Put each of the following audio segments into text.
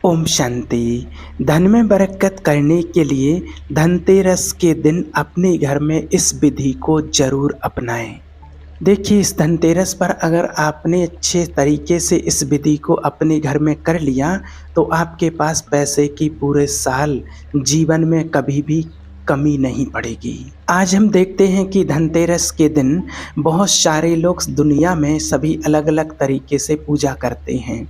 ओम शांति। धन में बरकत करने के लिए धनतेरस के दिन अपने घर में इस विधि को जरूर अपनाएं। देखिए, इस धनतेरस पर अगर आपने अच्छे तरीके से इस विधि को अपने घर में कर लिया तो आपके पास पैसे की पूरे साल जीवन में कभी भी कमी नहीं पड़ेगी। आज हम देखते हैं कि धनतेरस के दिन बहुत सारे लोग दुनिया में सभी अलग अलग तरीके से पूजा करते हैं।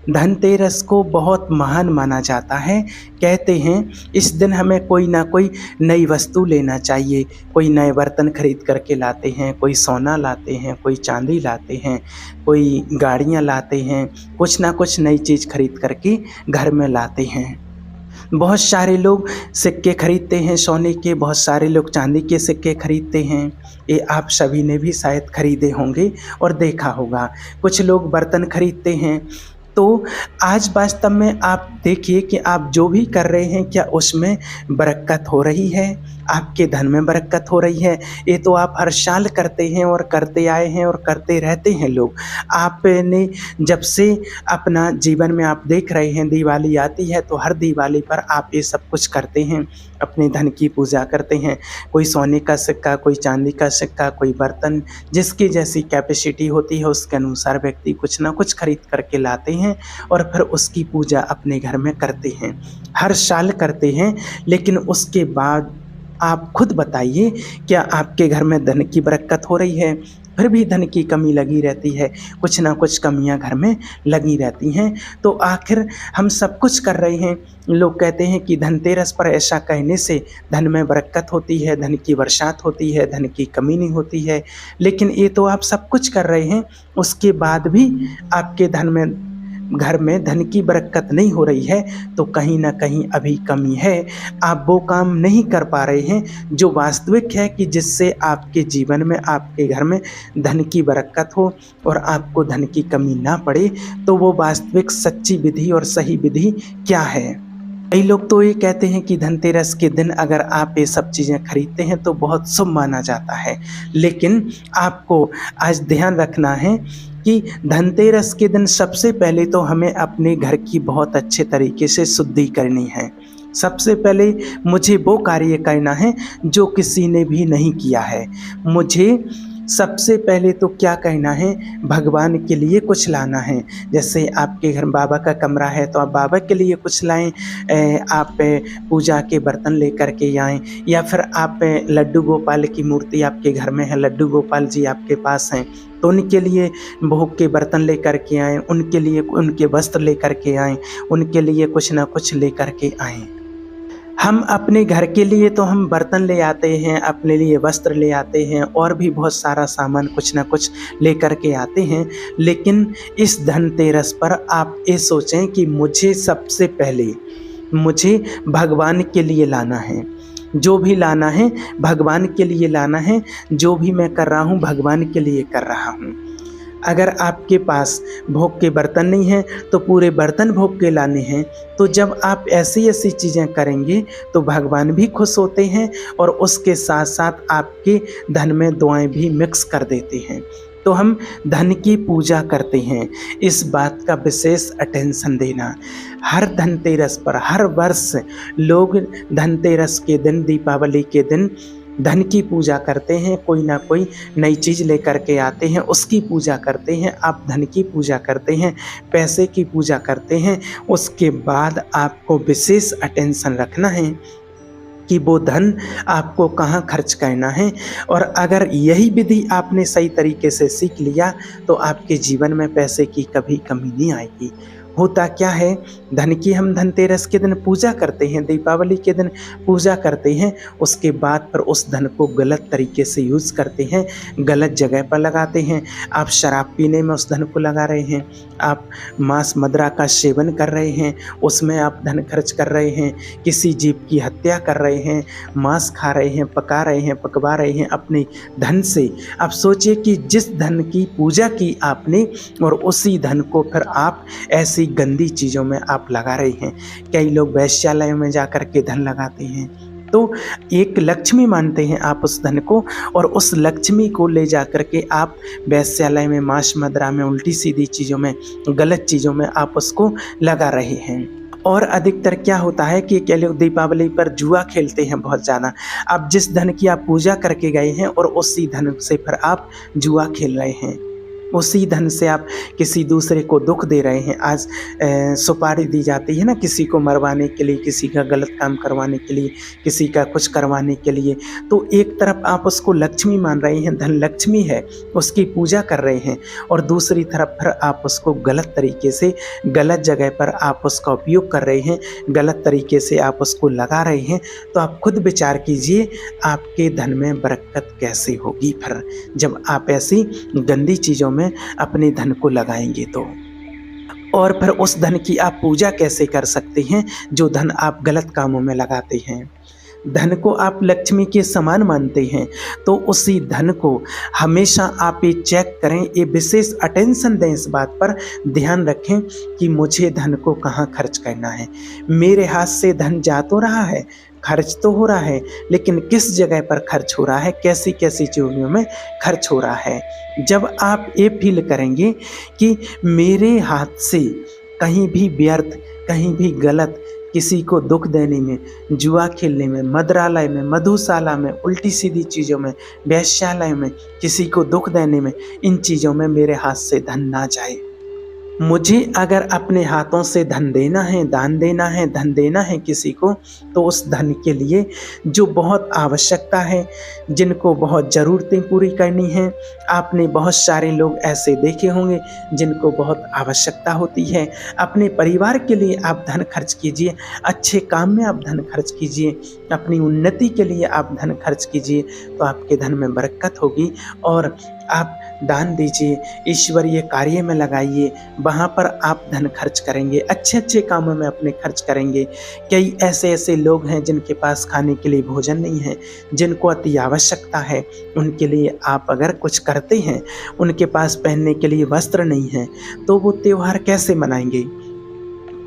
धनतेरस को बहुत महान माना जाता है। कहते हैं इस दिन हमें कोई ना कोई नई वस्तु लेना चाहिए। कोई नए बर्तन खरीद करके लाते हैं, कोई सोना लाते हैं, कोई चांदी लाते हैं, कोई गाड़ियाँ लाते हैं, कुछ ना कुछ नई चीज़ खरीद करके घर में लाते हैं। बहुत सारे लोग सिक्के खरीदते हैं सोने के, बहुत सारे लोग चांदी के सिक्के खरीदते हैं। ये आप सभी ने भी शायद खरीदे होंगे और देखा होगा। कुछ लोग बर्तन खरीदते हैं। तो आज वास्तव में आप देखिए कि आप जो भी कर रहे हैं क्या उसमें बरकत हो रही है, आपके धन में बरकत हो रही है। ये तो आप हर साल करते हैं और करते आए हैं और करते रहते हैं लोग। आपने जब से अपना जीवन में आप देख रहे हैं, दिवाली आती है तो हर दिवाली पर आप ये सब कुछ करते हैं, अपने धन की पूजा करते हैं। कोई सोने का सिक्का, कोई चांदी का सिक्का, कोई बर्तन, जिसकी जैसी कैपेसिटी होती है उसके अनुसार व्यक्ति कुछ ना कुछ खरीद करके लाते हैं और फिर उसकी पूजा अपने घर में करते हैं। हर साल करते हैं, लेकिन उसके बाद आप खुद बताइए, क्या आपके घर में धन की बरकत हो रही है? फिर भी धन की कमी लगी रहती है, कुछ ना कुछ कमियां घर में लगी रहती हैं। तो आखिर हम सब कुछ कर रहे हैं। लोग कहते हैं कि धनतेरस पर ऐसा कहने से धन में बरकत होती है, धन की बरसात होती है, धन की कमी नहीं होती है। लेकिन ये तो आप सब कुछ कर रहे हैं, उसके बाद भी आपके घर में धन की बरकत नहीं हो रही है, तो कहीं ना कहीं अभी कमी है। आप वो काम नहीं कर पा रहे हैं जो वास्तविक है, कि जिससे आपके जीवन में, आपके घर में धन की बरकत हो और आपको धन की कमी ना पड़े। तो वो वास्तविक सच्ची विधि और सही विधि क्या है? कई लोग तो ये कहते हैं कि धनतेरस के दिन अगर आप ये सब चीज़ें खरीदते हैं तो बहुत शुभ माना जाता है। लेकिन आपको आज ध्यान रखना है कि धनतेरस के दिन सबसे पहले तो हमें अपने घर की बहुत अच्छे तरीके से शुद्धि करनी है। सबसे पहले मुझे वो कार्य करना है जो किसी ने भी नहीं किया है। मुझे सबसे पहले तो क्या कहना है, भगवान के लिए कुछ लाना है। जैसे आपके घर बाबा का कमरा है तो आप बाबा के लिए कुछ लाएं, आप पूजा के बर्तन लेकर के आएँ, या फिर आप लड्डू गोपाल की मूर्ति आपके घर में है, लड्डू गोपाल जी आपके पास हैं, तो उनके लिए भोग के बर्तन लेकर के आएँ, उनके लिए उनके वस्त्र लेकर के आएँ, उनके लिए कुछ ना कुछ लेकर के आएँ। हम अपने घर के लिए तो हम बर्तन ले आते हैं, अपने लिए वस्त्र ले आते हैं और भी बहुत सारा सामान कुछ ना कुछ लेकर के आते हैं। लेकिन इस धनतेरस पर आप ये सोचें कि मुझे सबसे पहले मुझे भगवान के लिए लाना है। जो भी लाना है भगवान के लिए लाना है। जो भी मैं कर रहा हूँ भगवान के लिए कर रहा हूँ। अगर आपके पास भोग के बर्तन नहीं हैं तो पूरे बर्तन भोग के लाने हैं। तो जब आप ऐसी ऐसी चीज़ें करेंगे तो भगवान भी खुश होते हैं और उसके साथ साथ आपके धन में दुआएं भी मिक्स कर देते हैं। तो हम धन की पूजा करते हैं, इस बात का विशेष अटेंशन देना। हर धनतेरस पर हर वर्ष लोग धनतेरस के दिन, दीपावली के दिन धन की पूजा करते हैं। कोई ना कोई नई चीज़ लेकर के आते हैं, उसकी पूजा करते हैं। आप धन की पूजा करते हैं, पैसे की पूजा करते हैं। उसके बाद आपको विशेष अटेंशन रखना है कि वो धन आपको कहाँ खर्च करना है। और अगर यही विधि आपने सही तरीके से सीख लिया तो आपके जीवन में पैसे की कभी कमी नहीं आएगी। होता क्या है, धन की हम धनतेरस के दिन पूजा करते हैं, दीपावली के दिन पूजा करते हैं, उसके बाद पर उस धन को गलत तरीके से यूज़ करते हैं, गलत जगह पर लगाते हैं। आप शराब पीने में उस धन को लगा रहे हैं, आप मांस मदिरा का सेवन कर रहे हैं, उसमें आप धन खर्च कर रहे हैं, किसी जीव की हत्या कर रहे हैं, मांस खा रहे हैं, पका रहे हैं, पकवा रहे हैं अपने धन से। आप सोचिए कि जिस धन की पूजा की आपने और उसी धन को फिर आप ऐसी गंदी चीज़ों में आप लगा रहे हैं। कई लोग वैश्यालय में जाकर के धन लगाते हैं, तो एक लक्ष्मी मानते हैं आप उस धन को, और उस लक्ष्मी को ले जा कर के आप वेश्यालय में, मांस मदिरा में, उल्टी सीधी चीज़ों में, गलत चीज़ों में आप उसको लगा रहे हैं। और अधिकतर क्या होता है कि कह लो दीपावली पर जुआ खेलते हैं बहुत ज़्यादा। अब जिस धन की आप पूजा करके गए हैं और उसी धन से फिर आप जुआ खेल रहे हैं, उसी धन से आप किसी दूसरे को दुख दे रहे हैं। आज सुपारी दी जाती है ना, किसी को मरवाने के लिए, किसी का गलत काम करवाने के लिए, किसी का कुछ करवाने के लिए। तो एक तरफ आप उसको लक्ष्मी मान रहे हैं, धन लक्ष्मी है, उसकी पूजा कर रहे हैं, और दूसरी तरफ फिर आप उसको गलत तरीके से, गलत जगह पर आप उसका उपयोग कर रहे हैं, गलत तरीके से आप उसको लगा रहे हैं। तो आप खुद विचार कीजिए आपके धन में बरकत कैसे होगी फिर, जब आप ऐसी गंदी चीज़ों में अपने धन को लगाएंगे तो। और फिर उस धन की आप पूजा कैसे कर सकते हैं जो धन आप गलत कामों में लगाते हैं। धन को आप लक्ष्मी के समान मानते हैं, तो उसी धन को हमेशा आप ये चेक करें, ये विशेष अटेंशन दें, इस बात पर ध्यान रखें कि मुझे धन को कहाँ खर्च करना है। मेरे हाथ से धन जा तो रहा है, खर्च तो हो रहा है, लेकिन किस जगह पर खर्च हो रहा है, कैसी कैसी चीज़ों में खर्च हो रहा है। जब आप ये फील करेंगे कि मेरे हाथ से कहीं भी व्यर्थ, कहीं भी गलत, किसी को दुख देने में, जुआ खेलने में, मदिरालय में, मधुशाला में, उल्टी सीधी चीज़ों में, वेश्यालय में, किसी को दुख देने में, इन चीज़ों में मेरे हाथ से धन ना जाए। मुझे अगर अपने हाथों से धन देना है, दान देना है, धन देना है किसी को, तो उस धन के लिए जो बहुत आवश्यकता है, जिनको बहुत ज़रूरतें पूरी करनी हैं। आपने बहुत सारे लोग ऐसे देखे होंगे जिनको बहुत आवश्यकता होती है। अपने परिवार के लिए आप धन खर्च कीजिए, अच्छे काम में आप धन खर्च कीजिए, अपनी उन्नति के लिए आप धन खर्च कीजिए, तो आपके धन में बरकत होगी। और आप दान दीजिए, ईश्वरीय कार्य में लगाइए, वहाँ पर आप धन खर्च करेंगे, अच्छे अच्छे कामों में अपने खर्च करेंगे। कई ऐसे ऐसे लोग हैं जिनके पास खाने के लिए भोजन नहीं है, जिनको अति आवश्यकता है, उनके लिए आप अगर कुछ करते हैं, उनके पास पहनने के लिए वस्त्र नहीं है, तो वो त्यौहार कैसे मनाएंगे।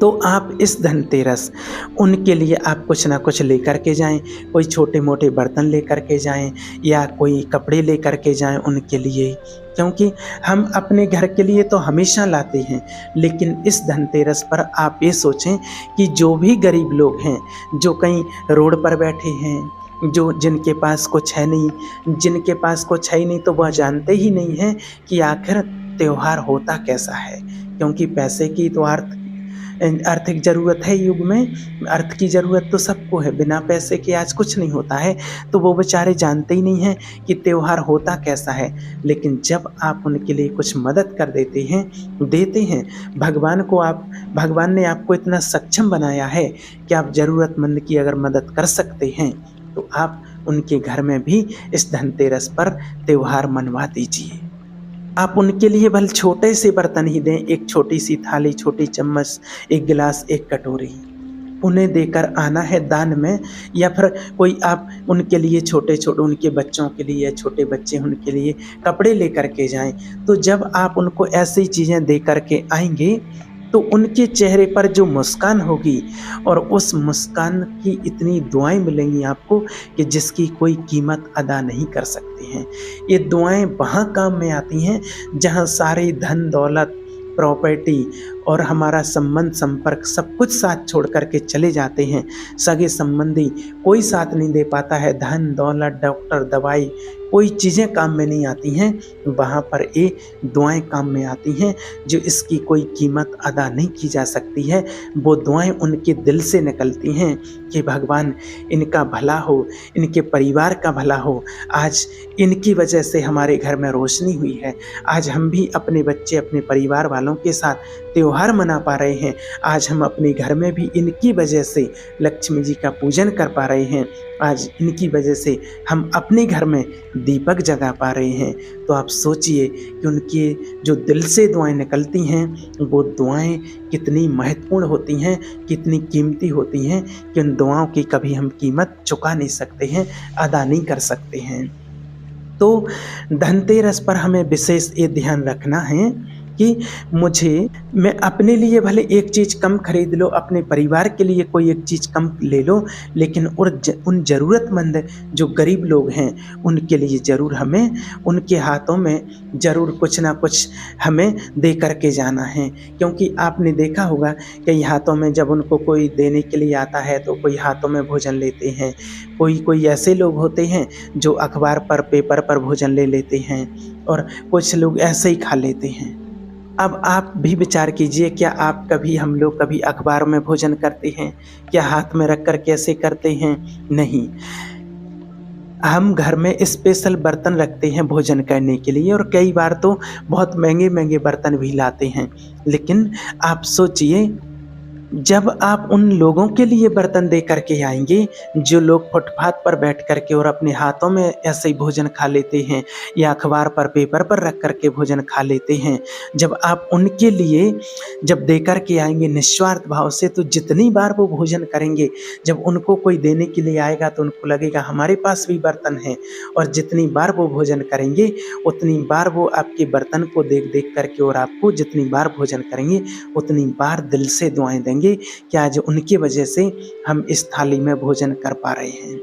तो आप इस धनतेरस उनके लिए आप कुछ ना कुछ लेकर के जाएं, कोई छोटे मोटे बर्तन लेकर के जाएं, या कोई कपड़े लेकर के जाएं उनके लिए, क्योंकि हम अपने घर के लिए तो हमेशा लाते हैं, लेकिन इस धनतेरस पर आप ये सोचें कि जो भी गरीब लोग हैं, जो कहीं रोड पर बैठे हैं, जो जिनके पास कुछ है नहीं, जिनके पास कुछ है ही नहीं, तो वह जानते ही नहीं हैं कि आखिर त्यौहार होता कैसा है। क्योंकि पैसे की तो आर्थिक ज़रूरत है, युग में अर्थ की ज़रूरत तो सबको है, बिना पैसे के आज कुछ नहीं होता है। तो वो बेचारे जानते ही नहीं हैं कि त्यौहार होता कैसा है। लेकिन जब आप उनके लिए कुछ मदद कर देते हैं, भगवान ने आपको इतना सक्षम बनाया है कि आप ज़रूरतमंद की अगर मदद कर सकते हैं, तो आप उनके घर में भी इस धनतेरस पर त्यौहार मनवा दीजिए। आप उनके लिए भले छोटे से बर्तन ही दें, एक छोटी सी थाली, छोटी चम्मच, एक गिलास, एक कटोरी, उन्हें देकर आना है दान में। या फिर कोई आप उनके लिए छोटे छोटे, उनके बच्चों के लिए, छोटे बच्चे उनके लिए कपड़े लेकर के जाएं। तो जब आप उनको ऐसी चीज़ें दे कर के आएंगे, तो उनके चेहरे पर जो मुस्कान होगी, और उस मुस्कान की इतनी दुआएं मिलेंगी आपको कि जिसकी कोई कीमत अदा नहीं कर सकते हैं। ये दुआएं वहाँ काम में आती हैं जहाँ सारे धन दौलत, प्रॉपर्टी और हमारा संबंध संपर्क सब कुछ साथ छोड़ करके चले जाते हैं। सगे संबंधी कोई साथ नहीं दे पाता है, धन दौलत, डॉक्टर, दवाई, कोई चीज़ें काम में नहीं आती हैं। वहाँ पर ये दुआएं काम में आती हैं जो इसकी कोई कीमत अदा नहीं की जा सकती है। वो दुआएं उनके दिल से निकलती हैं कि भगवान इनका भला हो, इनके परिवार का भला हो। आज इनकी वजह से हमारे घर में रोशनी हुई है, आज हम भी अपने बच्चे, अपने परिवार वालों के साथ त्यौहार मना पा रहे हैं, आज हम अपने घर में भी इनकी वजह से लक्ष्मी जी का पूजन कर पा रहे हैं, आज इनकी वजह से हम अपने घर में दीपक जगा पा रहे हैं। तो आप सोचिए कि उनकी जो दिल से दुआएं निकलती हैं, वो दुआएं कितनी महत्वपूर्ण होती हैं, कितनी कीमती होती हैं कि उन दुआओं की कभी हम कीमत चुका नहीं सकते हैं, अदा नहीं कर सकते हैं। तो धनतेरस पर हमें विशेष ये ध्यान रखना है कि मैं अपने लिए भले एक चीज़ कम खरीद लो, अपने परिवार के लिए कोई एक चीज़ कम ले लो, लेकिन उन ज़रूरतमंद जो गरीब लोग हैं उनके लिए ज़रूर हमें उनके हाथों में ज़रूर कुछ ना कुछ हमें दे कर के जाना है। क्योंकि आपने देखा होगा कई हाथों में जब उनको कोई देने के लिए आता है तो कोई हाथों में भोजन लेते हैं, कोई ऐसे लोग होते हैं जो अखबार पर पेपर पर भोजन ले लेते हैं और कुछ लोग ऐसे ही खा लेते हैं। अब आप भी विचार कीजिए, क्या आप कभी हम लोग कभी अखबार में भोजन करते हैं? क्या हाथ में रख कर कैसे करते हैं? नहीं। हम घर में स्पेशल बर्तन रखते हैं भोजन करने के लिए और कई बार तो बहुत महंगे-महंगे बर्तन भी लाते हैं। लेकिन आप सोचिए, जब आप उन लोगों के लिए बर्तन दे कर के आएँगे, जो लोग फुटपाथ पर बैठ कर के और अपने हाथों में ऐसे ही भोजन खा लेते हैं या अखबार पर पेपर पर रख कर के भोजन खा लेते हैं, जब आप उनके लिए जब दे कर के आएँगे निस्वार्थ भाव से, तो जितनी बार वो भोजन करेंगे, जब उनको कोई देने के लिए आएगा तो उनको लगेगा हमारे पास भी बर्तन है, और जितनी बार वो भोजन करेंगे उतनी बार वो आपके बर्तन को देख-देख कर के और आपको जितनी बार भोजन करेंगे उतनी बार दिल से दुआएँ देंगे कि आज उनकी वजह से हम इस थाली में भोजन कर पा रहे हैं।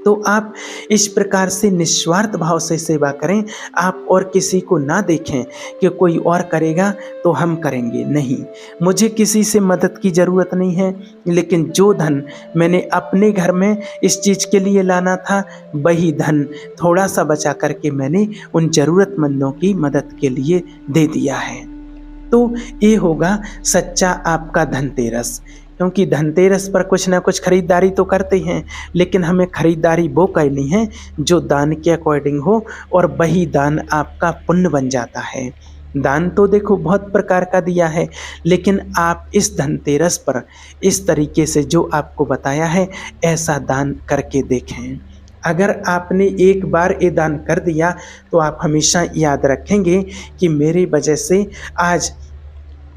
तो आप इस प्रकार से निस्वार्थ भाव से सेवा करें। आप और किसी को ना देखें कि कोई और करेगा तो हम करेंगे, नहीं। मुझे किसी से मदद की ज़रूरत नहीं है, लेकिन जो धन मैंने अपने घर में इस चीज़ के लिए लाना था, वही धन थोड़ा सा बचा करके मैंने उन ज़रूरतमंदों की मदद के लिए दे दिया है। तो ये होगा सच्चा आपका धनतेरस। क्योंकि धनतेरस पर कुछ ना कुछ खरीदारी तो करते हैं, लेकिन हमें खरीदारी वो करनी है जो दान के अकॉर्डिंग हो, और वही दान आपका पुण्य बन जाता है। दान तो देखो बहुत प्रकार का दिया है, लेकिन आप इस धनतेरस पर इस तरीके से जो आपको बताया है ऐसा दान करके देखें। अगर आपने एक बार ये दान कर दिया तो आप हमेशा याद रखेंगे कि मेरी वजह से आज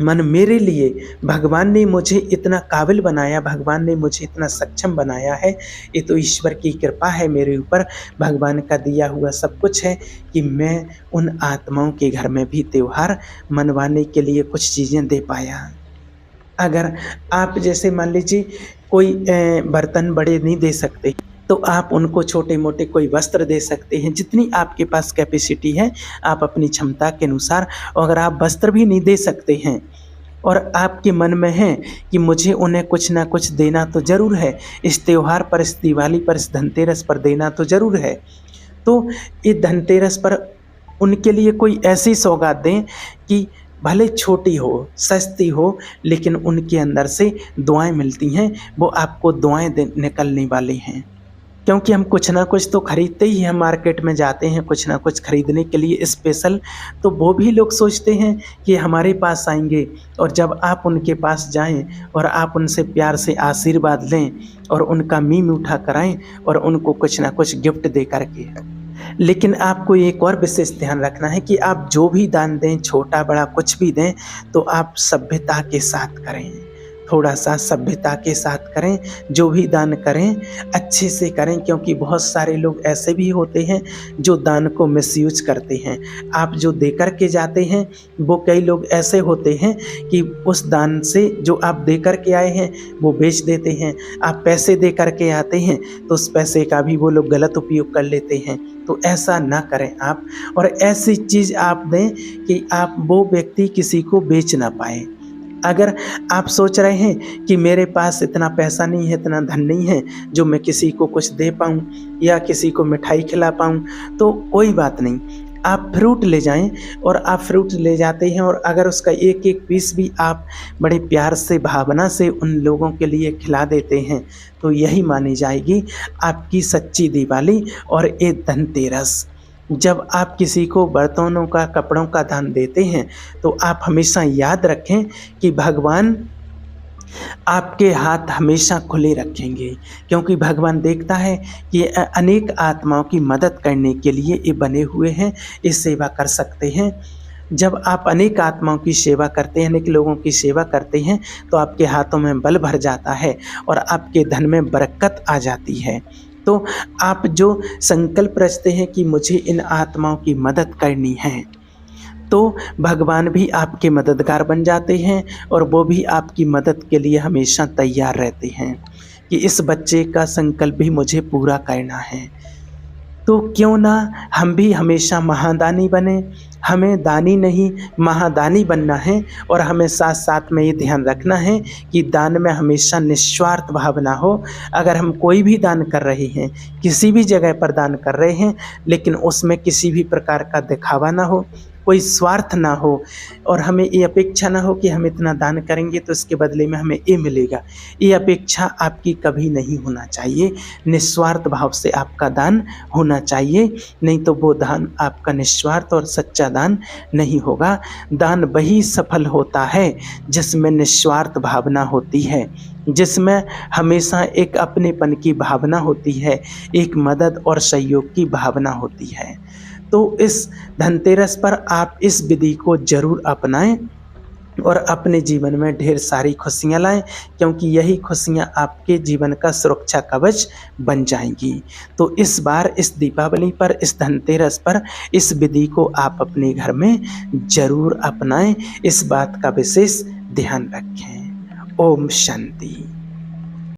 मेरे लिए भगवान ने मुझे इतना काबिल बनाया, भगवान ने मुझे इतना सक्षम बनाया है। ये तो ईश्वर की कृपा है मेरे ऊपर, भगवान का दिया हुआ सब कुछ है कि मैं उन आत्माओं के घर में भी त्योहार मनवाने के लिए कुछ चीज़ें दे पाया। अगर आप जैसे मान लीजिए कोई बर्तन बड़े नहीं दे सकते, तो आप उनको छोटे-मोटे कोई वस्त्र दे सकते हैं। जितनी आपके पास कैपेसिटी है, आप अपनी क्षमता के अनुसार, अगर आप वस्त्र भी नहीं दे सकते हैं और आपके मन में है कि मुझे उन्हें कुछ ना कुछ देना तो ज़रूर है, इस त्योहार पर, इस दिवाली पर, इस धनतेरस पर देना तो ज़रूर है, तो ये धनतेरस पर उनके लिए कोई ऐसी सौगात दें कि भले छोटी हो, सस्ती हो, लेकिन उनके अंदर से दुआएँ मिलती हैं, वो आपको दुआएँ निकलने वाली हैं। क्योंकि हम कुछ ना कुछ तो खरीदते ही हैं, मार्केट में जाते हैं कुछ ना कुछ खरीदने के लिए स्पेशल, तो वो भी लोग सोचते हैं कि हमारे पास आएंगे, और जब आप उनके पास जाएं और आप उनसे प्यार से आशीर्वाद लें और उनका मुँह मीठा कराएं और उनको कुछ ना कुछ गिफ्ट दे करके। लेकिन आपको एक और विशेष ध्यान रखना है कि आप जो भी दान दें, छोटा बड़ा कुछ भी दें, तो आप सभ्यता के साथ करें, थोड़ा सा सभ्यता के साथ करें। जो भी दान करें अच्छे से करें, क्योंकि बहुत सारे लोग ऐसे भी होते हैं जो दान को मिसयूज करते हैं। आप जो दे कर के जाते हैं, वो कई लोग ऐसे होते हैं कि उस दान से जो आप दे कर के आए हैं वो बेच देते हैं। आप पैसे दे कर के आते हैं तो उस पैसे का भी वो लोग गलत उपयोग कर लेते हैं। तो ऐसा ना करें आप, और ऐसी चीज़ आप दें कि आप वो व्यक्ति किसी को बेच ना पाए। अगर आप सोच रहे हैं कि मेरे पास इतना पैसा नहीं है, इतना धन नहीं है जो मैं किसी को कुछ दे पाऊँ या किसी को मिठाई खिला पाऊँ, तो कोई बात नहीं, आप फ्रूट ले जाएं, और आप फ्रूट ले जाते हैं और अगर उसका एक एक पीस भी आप बड़े प्यार से, भावना से उन लोगों के लिए खिला देते हैं, तो यही मानी जाएगी आपकी सच्ची दिवाली और ये धनतेरस। जब आप किसी को बर्तनों का, कपड़ों का दान देते हैं, तो आप हमेशा याद रखें कि भगवान आपके हाथ हमेशा खुले रखेंगे, क्योंकि भगवान देखता है कि अनेक आत्माओं की मदद करने के लिए ये बने हुए हैं, ये सेवा कर सकते हैं। जब आप अनेक आत्माओं की सेवा करते हैं, अनेक लोगों की सेवा करते हैं, तो आपके हाथों में बल भर जाता है और आपके धन में बरकत आ जाती है। तो आप जो संकल्प रचते हैं कि मुझे इन आत्माओं की मदद करनी है, तो भगवान भी आपके मददगार बन जाते हैं और वो भी आपकी मदद के लिए हमेशा तैयार रहते हैं कि इस बच्चे का संकल्प भी मुझे पूरा करना है। तो क्यों ना हम भी हमेशा महादानी बने। हमें दानी नहीं महादानी बनना है और हमें साथ साथ में ये ध्यान रखना है कि दान में हमेशा निस्वार्थ भावना हो। अगर हम कोई भी दान कर रहे हैं, किसी भी जगह पर दान कर रहे हैं, लेकिन उसमें किसी भी प्रकार का दिखावा ना हो, कोई स्वार्थ ना हो और हमें ये अपेक्षा ना हो कि हम इतना दान करेंगे तो इसके बदले में हमें ये मिलेगा। ये अपेक्षा आपकी कभी नहीं होना चाहिए। निस्वार्थ भाव से आपका दान होना चाहिए, नहीं तो वो दान आपका निस्वार्थ और सच्चा दान नहीं होगा। दान वही सफल होता है जिसमें निस्वार्थ भावना होती है, जिसमें हमेशा एक अपनेपन की भावना होती है, एक मदद और सहयोग की भावना होती है। तो इस धनतेरस पर आप इस विधि को ज़रूर अपनाएं और अपने जीवन में ढेर सारी खुशियां लाएं, क्योंकि यही खुशियां आपके जीवन का सुरक्षा कवच बन जाएंगी। तो इस बार इस दीपावली पर, इस धनतेरस पर इस विधि को आप अपने घर में ज़रूर अपनाएं। इस बात का विशेष ध्यान रखें। ओम शांति।